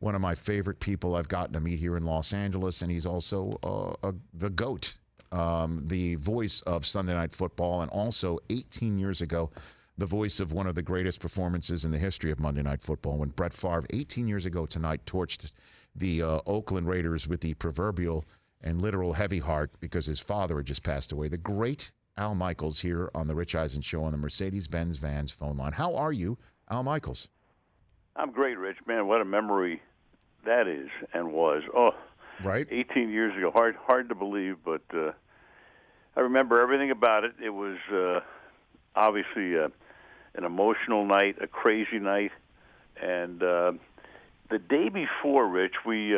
one of my favorite people I've gotten to meet here in Los Angeles, and he's also the GOAT, the voice of Sunday Night Football, and also 18 years ago, the voice of one of the greatest performances in the history of Monday Night Football, when Brett Favre, 18 years ago tonight, torched the Oakland Raiders with the proverbial and literal heavy heart because his father had just passed away. The great Al Michaels here on the Rich Eisen Show on the Mercedes-Benz Vans phone line. How are you, Al Michaels? I'm great, Rich. Man, what a memory that is and was. Oh, right. 18 years ago. Hard to believe, but I remember everything about it. It was obviously an emotional night, a crazy night, and the day before, Rich, we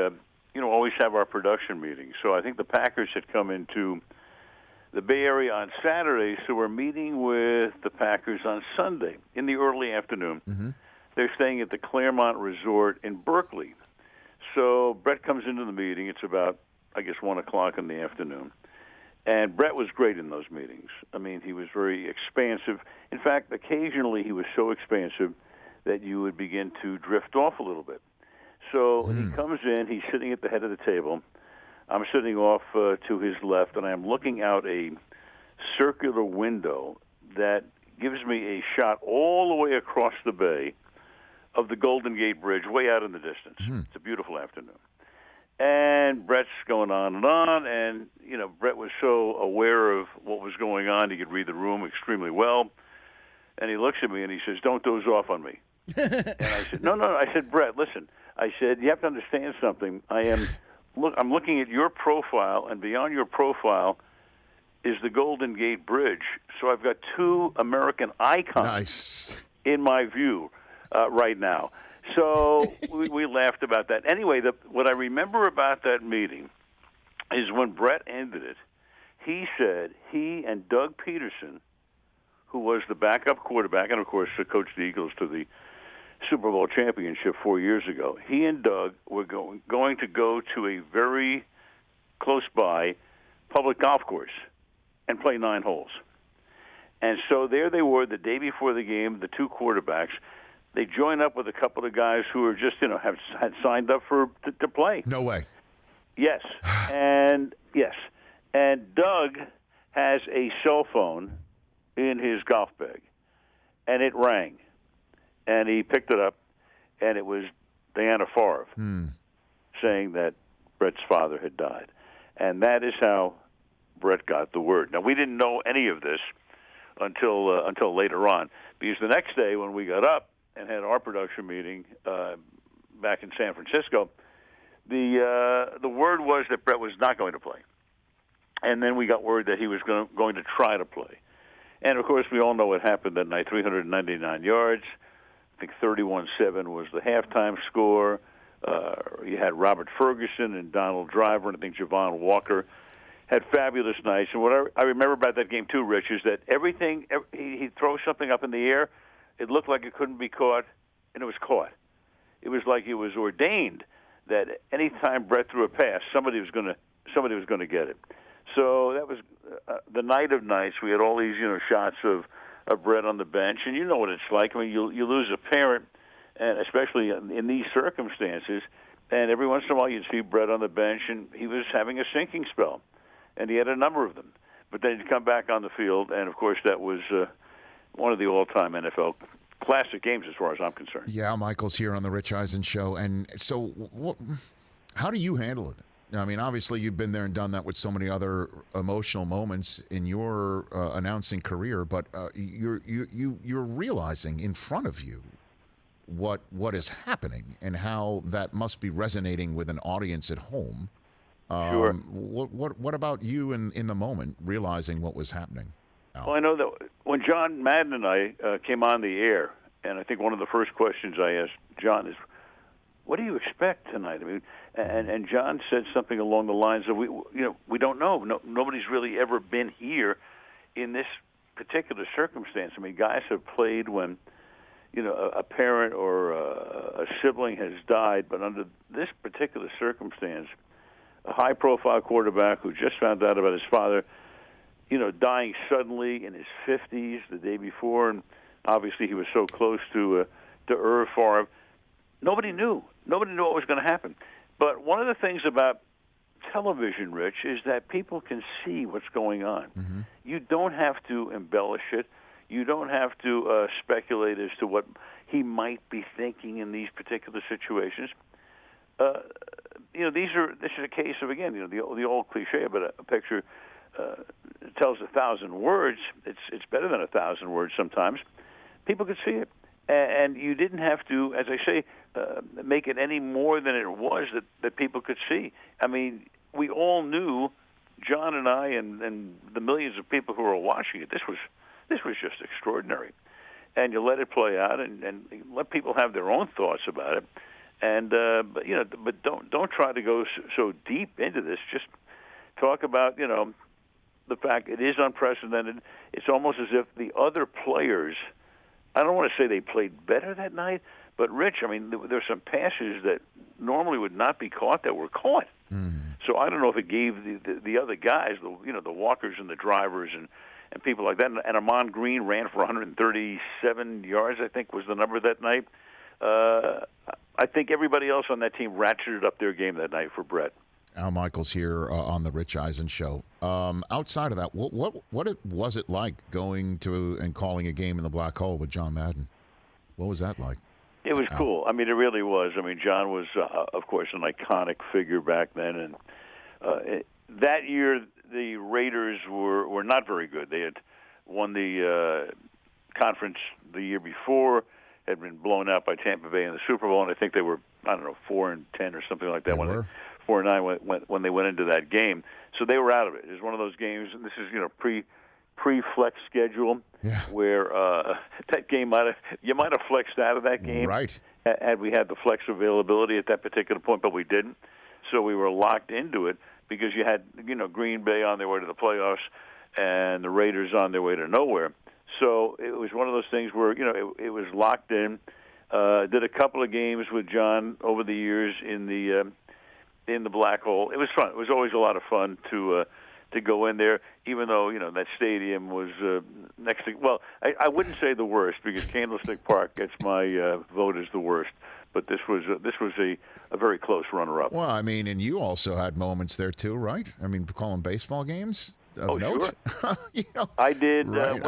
always have our production meetings. So I think the Packers had come into the Bay Area on Saturday, so we're meeting with the Packers on Sunday in the early afternoon. Mm-hmm. They're staying at the Claremont Resort in Berkeley. So Brett comes into the meeting. It's about, 1 o'clock in the afternoon. And Brett was great in those meetings. I mean, he was very expansive. In fact, occasionally he was so expansive that you would begin to drift off a little bit. So he comes in. He's sitting at the head of the table. I'm sitting off to his left, and I'm looking out a circular window that gives me a shot all the way across the bay of the Golden Gate Bridge way out in the distance. It's a beautiful afternoon. And Brett's going on, and, Brett was so aware of what was going on, he could read the room extremely well. And he looks at me and he says, "Don't doze off on me." And I said, No. I said, "Brett, listen." I said, "You have to understand something. I'm looking at your profile, and beyond your profile is the Golden Gate Bridge. So I've got two American icons in my view right now." So we laughed about that. Anyway, what I remember about that meeting is when Brett ended it, he said he and Doug Peterson, who was the backup quarterback and, of course, coached the Eagles to the Super Bowl championship 4 years ago, he and Doug were going to go to a very close-by public golf course and play 9 holes. And so there they were the day before the game, the two quarterbacks. They joined up with a couple of guys who were just, had signed up to play. No way. Yes. And Doug has a cell phone in his golf bag, and it rang. And he picked it up, and it was Diana Favre saying that Brett's father had died. And that is how Brett got the word. Now, we didn't know any of this until later on, because the next day when we got up and had our production meeting back in San Francisco, the word was that Brett was not going to play. And then we got word that he was going to try to play. And, of course, we all know what happened that night, 399 yards. I think 31-7 was the halftime score. You had Robert Ferguson and Donald Driver, and I think Javon Walker had fabulous nights. And what I remember about that game, too, Rich, is that everything, he'd throw something up in the air, it looked like it couldn't be caught, and it was caught. It was like it was ordained that any time Brett threw a pass, somebody was going to get it. So that was the night of nights. We had all these, shots of Brett on the bench, and you know what it's like. I mean, you lose a parent, and especially in these circumstances, and every once in a while you'd see Brett on the bench, and he was having a sinking spell, and he had a number of them. But then he'd come back on the field, and, of course, that was one of the all-time NFL classic games as far as I'm concerned. Yeah, Michael's here on the Rich Eisen Show. And so how do you handle it? I mean, obviously you've been there and done that with so many other emotional moments in your announcing career, but you're realizing in front of you what is happening and how that must be resonating with an audience at home. Sure. What about you in the moment, realizing what was happening? Al? Well, I know that when John Madden and I came on the air, and I think one of the first questions I asked John is, "What do you expect tonight?" I mean, and John said something along the lines of, "We don't know. Nobody's really ever been here in this particular circumstance. I mean, guys have played when, a parent or a sibling has died, but under this particular circumstance, a high-profile quarterback who just found out about his father, dying suddenly in his 50s the day before, and obviously he was so close to Favre. Nobody knew. Nobody knew what was going to happen. But one of the things about television, Rich, is that people can see what's going on. Mm-hmm. You don't have to embellish it. You don't have to speculate as to what he might be thinking in these particular situations. This is a case of, again, the old cliche about a picture tells 1,000 words. It's better than 1,000 words sometimes. People could see it, and you didn't have to, as I say, make it any more than it was that people could see. I mean, we all knew, John and I and the millions of people who were watching it. This was just extraordinary, and you let it play out and let people have their own thoughts about it. And but don't try to go so deep into this. Just talk about the fact it is unprecedented. It's almost as if the other players, I don't want to say they played better that night, but Rich, I mean, there's some passes that normally would not be caught that were caught. Mm. So I don't know if it gave the other guys, the walkers and the drivers and people like that. And Amon Green ran for 137 yards, I think was the number that night. I think everybody else on that team ratcheted up their game that night for Brett. Al Michaels here on the Rich Eisen Show. Outside of that, what was it like going to and calling a game in the Black Hole with John Madden? What was that like? It was cool. I mean, it really was. I mean, John was, of course, an iconic figure back then. And that year, the Raiders were not very good. They had won the conference the year before, had been blown out by Tampa Bay in the Super Bowl, and I think they were, 4-10 or something like that. They were 4-9 when they went into that game. So they were out of it. It was one of those games, and this is pre-flex schedule, where that game you might have flexed out of that game, right? Had we had the flex availability at that particular point, but we didn't. So we were locked into it because you had Green Bay on their way to the playoffs and the Raiders on their way to nowhere. So it was one of those things where it was locked in. Did a couple of games with John over the years in the Black Hole. It was fun. It was always a lot of fun to go in there, even though that stadium was next to. Well, I wouldn't say the worst because Candlestick Park gets my vote as the worst. But this was a very close runner-up. Well, I mean, and you also had moments there too, right? I mean, calling baseball games. Of note? Sure. I did. Right.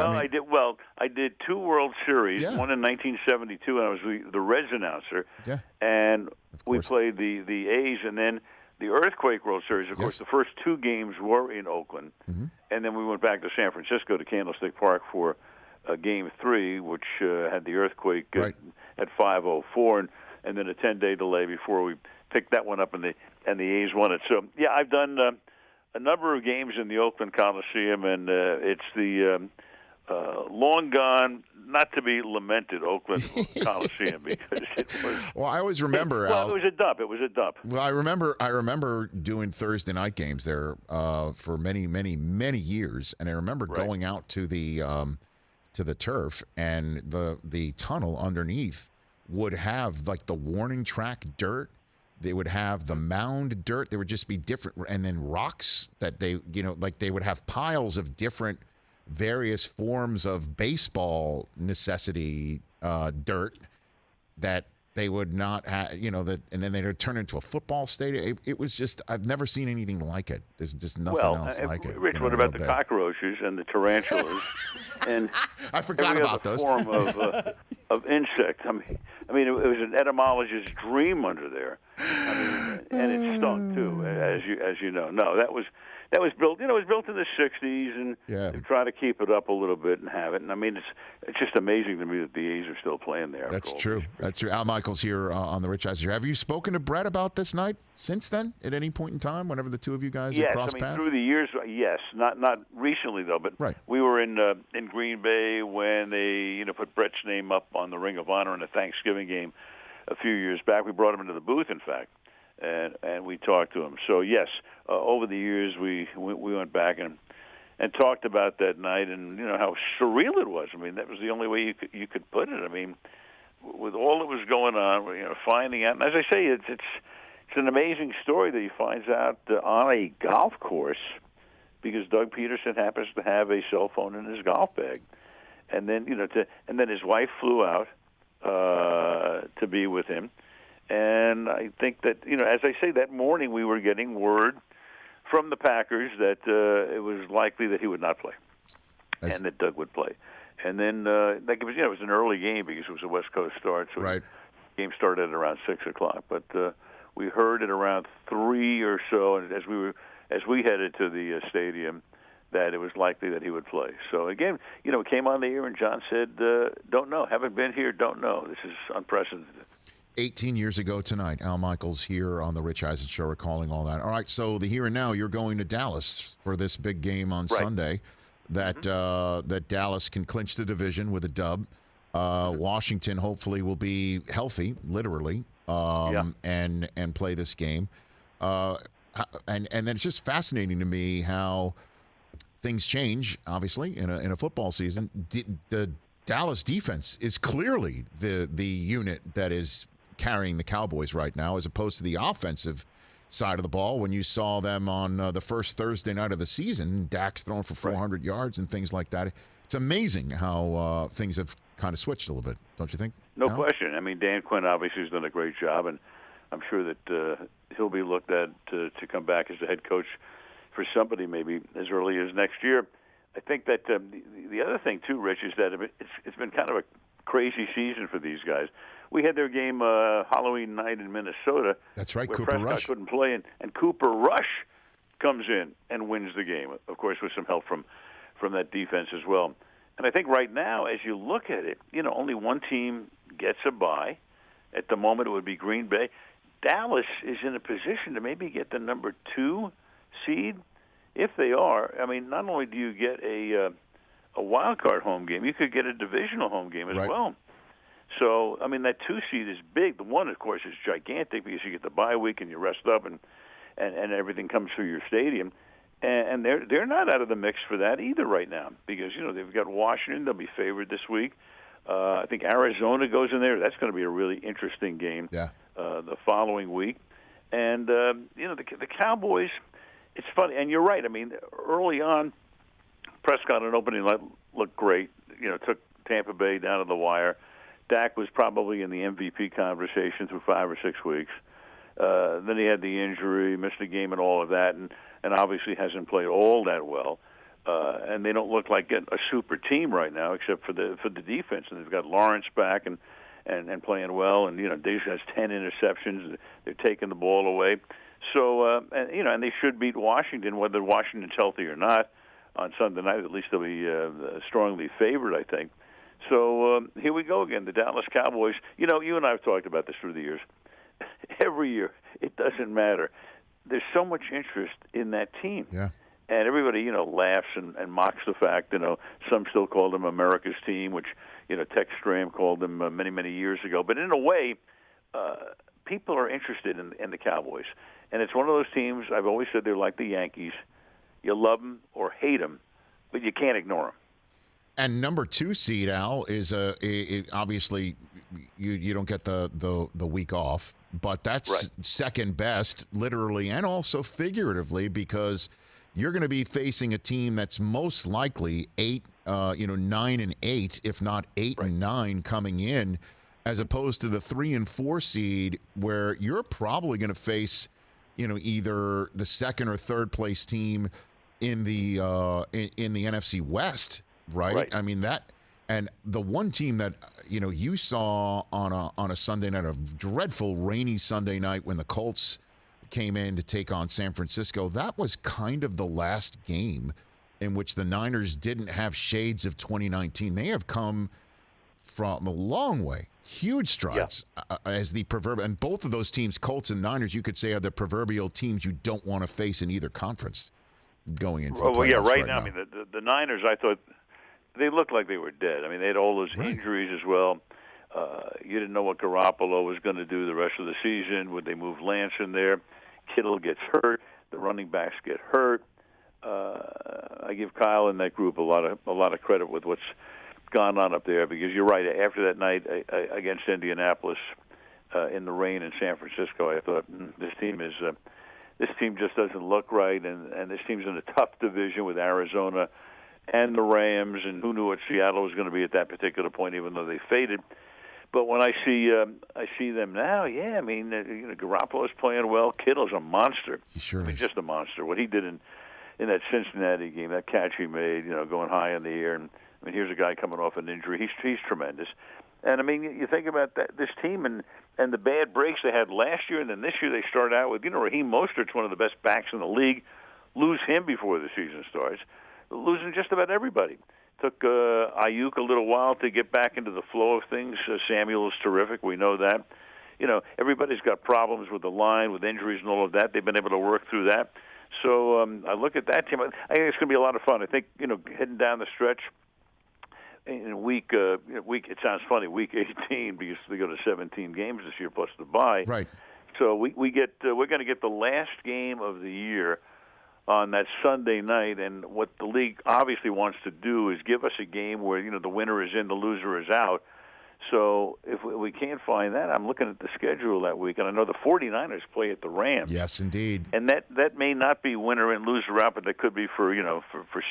I did 2 World Series. Yeah. One in 1972, and I was the Reds announcer. Yeah. And we played the A's, and then the Earthquake World Series. Of course, the first 2 games were in Oakland, and then we went back to San Francisco to Candlestick Park for Game 3, which had the Earthquake at 5:04, and then a 10-day delay before we picked that one up, and the A's won it. So yeah, I've done a number of games in the Oakland Coliseum, and it's the long gone, not to be lamented Oakland Coliseum because it was. Well, I always remember. Well, it was a dump. It was a dump. Well, I remember doing Thursday night games there for many, many, many years, and I remember going out to the turf, and the tunnel underneath would have like the warning track dirt. They would have the mound dirt. There would just be different, and then rocks that they, like they would have piles of different, various forms of baseball necessity dirt that they would not have, and then they would turn into a football stadium. It was just, I've never seen anything like it. There's just nothing else like it. Rich, what about the cockroaches and the tarantulas and I forgot about those. Form of insect. I mean, it was an etymologist's dream under there. And it stunk too, as you know. No, that was built. It was built in the '60s, and they try to keep it up a little bit and have it. And I mean, it's just amazing to me that the A's are still playing there. That's true. That's true. Al Michaels here on the Rich Eisen Show. Have you spoken to Brett about this night since then? At any point in time, whenever the two of you guys have crossed paths? Through the years, yes. Not recently though, but we were in Green Bay when they put Brett's name up on the Ring of Honor in a Thanksgiving game a few years back. We brought him into the booth, in fact. And we talked to him. So yes, over the years we went back and talked about that night, and how surreal it was. I mean, that was the only way you could put it. I mean, with all that was going on, finding out. And as I say, it's an amazing story that he finds out on a golf course because Doug Peterson happens to have a cell phone in his golf bag, and then and then his wife flew out to be with him. And I think that, as I say, that morning we were getting word from the Packers that it was likely that he would not play and that Doug would play. And then it was an early game because it was a West Coast start, so right. The game started at around 6 o'clock. But we heard at around 3 or so, and as we headed to the stadium, that it was likely that he would play. So again, it came on the air, and John said, "Don't know, haven't been here, don't know. This is unprecedented." 18 years ago tonight, Al Michaels here on the Rich Eisen Show recalling all that. All right, so the here and now, you're going to Dallas for this big game on Sunday that that Dallas can clinch the division with a dub. Washington hopefully will be healthy, literally, and play this game. And then it's just fascinating to me how things change, obviously, in a football season. The Dallas defense is clearly the unit that is carrying the Cowboys right now, as opposed to the offensive side of the ball. When you saw them on the first Thursday night of the season, Dak's throwing for 400 yards and things like that. It's amazing how things have kind of switched a little bit, don't you think? No question. I mean, Dan Quinn obviously has done a great job, and I'm sure that he'll be looked at to come back as the head coach for somebody maybe as early as next year. I think that the other thing, too, Rich, is that it's been kind of a crazy season for these guys. We had their game Halloween night in Minnesota. That's right, where Cooper Prescott Rush couldn't play, and Cooper Rush comes in and wins the game, of course, with some help from that defense as well. And I think right now, as you look at it, only one team gets a bye. At the moment, it would be Green Bay. Dallas is in a position to maybe get the number 2 seed. If they are, I mean, not only do you get a wild card home game, you could get a divisional home game as well. So, I mean, that 2 seed is big. The 1, of course, is gigantic because you get the bye week and you rest up and everything comes through your stadium. And they're not out of the mix for that either right now because, they've got Washington. They'll be favored this week. I think Arizona goes in there. That's going to be a really interesting game the following week. And, the Cowboys, it's funny. And you're right. I mean, early on, Prescott on opening night looked great. Took Tampa Bay down to the wire. Dak was probably in the MVP conversation through 5 or 6 weeks. Then he had the injury, missed a game and all of that, and obviously hasn't played all that well. And they don't look like a super team right now, except for the defense. And they've got Lawrence back and playing well. And Diggs has 10 interceptions. They're taking the ball away. So and they should beat Washington, whether Washington's healthy or not, on Sunday night. At least they'll be strongly favored, I think. So here we go again. The Dallas Cowboys. You and I have talked about this through the years. Every year, it doesn't matter. There's so much interest in that team. Yeah. And everybody, laughs and mocks the fact, some still call them America's team, which, Tex Stram called them many, many years ago. But in a way, people are interested in the Cowboys. And it's one of those teams, I've always said they're like the Yankees. You love them or hate them, but you can't ignore them. And number 2 seed, Al, is obviously you don't get the week off, but that's second best, literally and also figuratively, because you're going to be facing a team that's most likely 9-8, if not 8-9 coming in, as opposed to the 3 and 4 seed, where you're probably going to face, either the second or third place team in the NFC West. Right. I mean that, and the one team that you saw on a Sunday night, a dreadful rainy Sunday night when the Colts came in to take on San Francisco. That was kind of the last game in which the Niners didn't have shades of 2019. They have come from a long way, huge strides as the proverbial. And both of those teams, Colts and Niners, you could say are the proverbial teams you don't want to face in either conference going into the playoffs right now. I mean, the Niners, I thought. They looked like they were dead. I mean, they had all those injuries as well. You didn't know what Garoppolo was going to do the rest of the season. Would they move Lance in there? Kittle gets hurt. The running backs get hurt. I give Kyle and that group a lot of credit with what's gone on up there, because you're right. After that night against Indianapolis in the rain in San Francisco, I thought this team just doesn't look right, and this team's in a tough division with Arizona and the Rams, and who knew what Seattle was going to be at that particular point, even though they faded. But when I see them now, yeah, I mean, Garoppolo's playing well. Kittle's a monster. He sure I mean, is. just a monster. What he did in that Cincinnati game, that catch he made, going high in the air. And I mean, here's a guy coming off an injury. He's tremendous. And I mean, you think about this team and the bad breaks they had last year, and then this year they start out with, Raheem Mostert's one of the best backs in the league. Lose him before the season starts. Losing just about everybody. Took Ayuk a little while to get back into the flow of things. Samuel is terrific. We know that. Everybody's got problems with the line, with injuries and all of that. They've been able to work through that. So I look at that team. I think it's going to be a lot of fun. I think, heading down the stretch in week, it sounds funny, week 18, because they go to 17 games this year plus the bye. Right. So we're going to get the last game of the year on that Sunday night, and what the league obviously wants to do is give us a game where the winner is in, the loser is out. So if we can't find that, I'm looking at the schedule that week, and I know the 49ers play at the Rams. Yes, indeed. And that may not be winner and loser out, but that could be for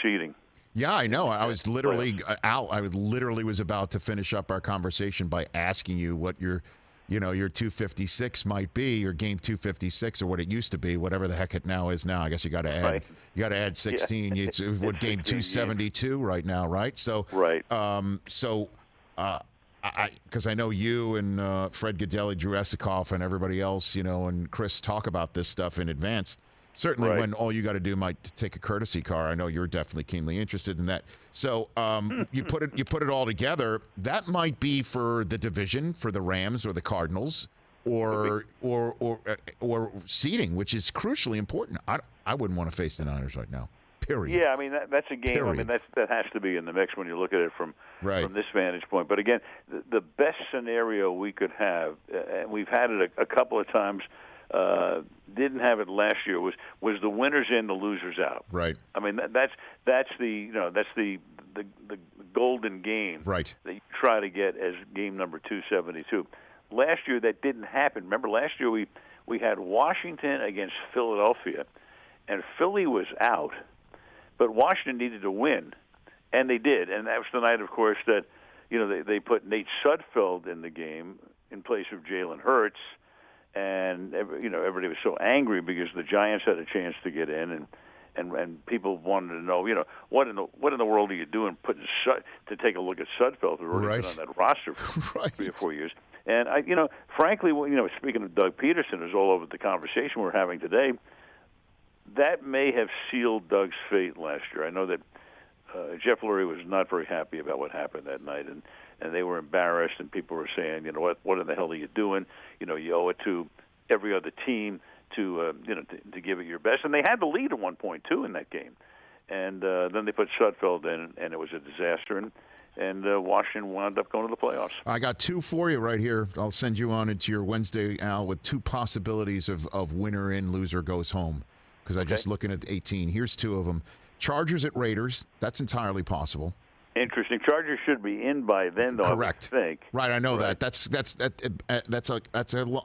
seeding. Yeah, I know. I was literally Al. I literally was about to finish up our conversation by asking you what your 256 might be, your game 256, or what it used to be, whatever the heck it now is now. I guess you got to add. Right. You got to add 16. Yeah. It's what game 272 right now, right? So right. Because I know you and Fred Godelli, Drew Esikoff, and everybody else, and Chris talk about this stuff in advance. Certainly, right. when all you got to do might take a courtesy car. I know you're definitely keenly interested in that. So you put it all together. That might be for the division, for the Rams or the Cardinals, or seeding, which is crucially important. I wouldn't want to face the Niners right now. Period. Yeah, I mean that's a game. Period. I mean that has to be in the mix when you look at it from this vantage point. But again, the best scenario we could have, and we've had it a couple of times. Didn't have it last year. Was the winners in, the losers out? Right. I mean that's the golden game. Right. That you try to get as game number 272. Last year that didn't happen. Remember last year we had Washington against Philadelphia, and Philly was out, but Washington needed to win, and they did. And that was the night, of course, that they put Nate Sudfeld in the game in place of Jalen Hurts. And everybody was so angry because the Giants had a chance to get in, and people wanted to know, what in the world are you doing putting to take a look at Sudfeld, who already been on that roster for 3 or 4 years. And frankly, speaking of Doug Peterson, who's all over the conversation we're having today, that may have sealed Doug's fate last year. I know that Jeff Lurie was not very happy about what happened that night, and they were embarrassed, and people were saying, what in the hell are you doing? You owe it to every other team to give it your best. And they had the lead at one point, too, in that game. And then they put Sudfeld in, and it was a disaster, and Washington wound up going to the playoffs. I got 2 for you right here. I'll send you on into your Wednesday, Al, with 2 possibilities of winner in, loser goes home, because I'm just looking at 18. Here's 2 of them. Chargers at Raiders. That's entirely possible. Interesting. Chargers should be in by then, though. Correct. I would think. Right. I know that.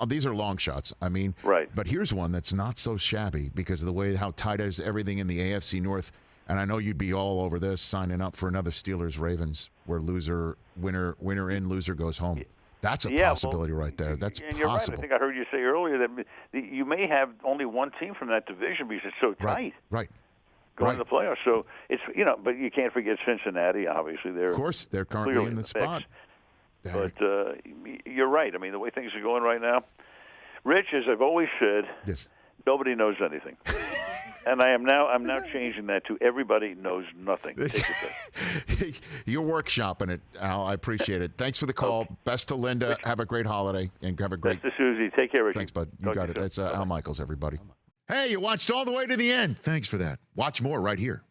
These are long shots. I mean. Right. But here's one that's not so shabby because of the way how tight is everything in the AFC North, and I know you'd be all over this, signing up for another Steelers Ravens, where winner in, loser goes home. That's a possibility right there. That's and you're possible. Right. I think I heard you say earlier that you may have only one team from that division because it's so tight. Right. Going to the playoffs. So it's but you can't forget Cincinnati. Obviously, of course they're currently in the spot. But you're right. I mean, the way things are going right now, Rich, as I've always said, nobody knows anything. And I'm now changing that to everybody knows nothing. You're workshopping it, Al. I appreciate it. Thanks for the call. Okay. Best to Linda. Have a great holiday and have a great. Best to Susie. Take care, Rich. Thanks, bud. You got it. That's Al Michaels, everybody. Hey, you watched all the way to the end. Thanks for that. Watch more right here.